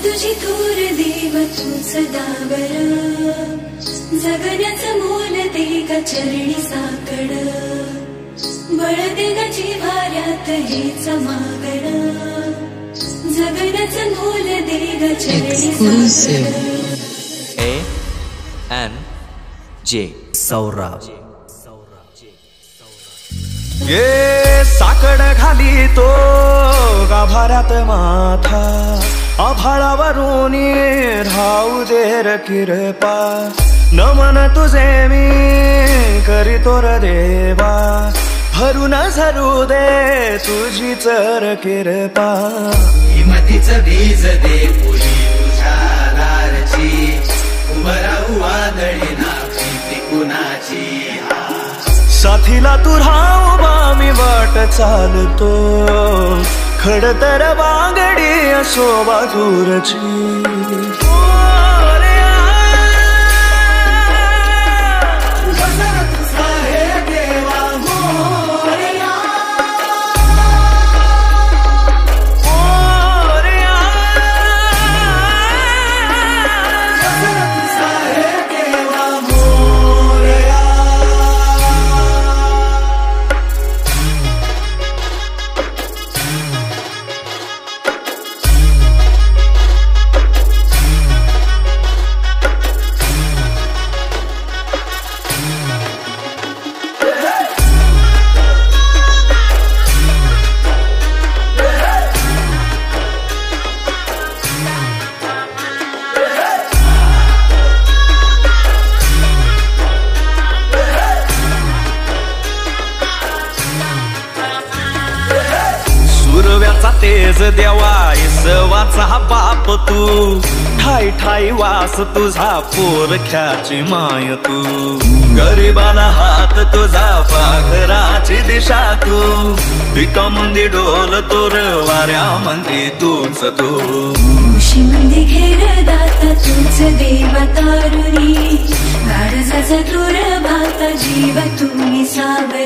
तुझी थोर देव तू सदावर जगण्याचं मोल दे ग चरणी साकड बळ दे ग जिव्हाऱ्यात हेच मागण जगण्याचं मोल दे ग चरणी साकड ANJ सौरभ ये साकड घाली तो गाभाऱ्यात माथा आभाळावरून राहू दे र किरपा नमन तुझे मी करीतो र देवा भरून झरू दे तुझी चर किरपा हिमतीचं बीज दे पुरी तुझ्या लारची उभं राहू वादळी ना प्रीती कुणाची साथीला तू राहू मी वाट चालतो खडतर बांगडी असो बाजूरची तेज देवा इसवाचा बाप तू ठाई ठाई वास तुझा पोरख्याची माय तू गरिबाला हात तुझा पाखराची दिशा तू भिकामंदी डोल तोर वाऱ्यामंदी तूच तू उशीमध्ये घेर दाता तूच देवा तारुणी गाडजाचा तुर भाता जीव तुम्ही सावने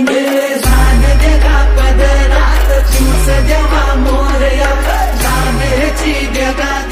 जाग दे पदरात तूच देवा मोरया जागेची जगात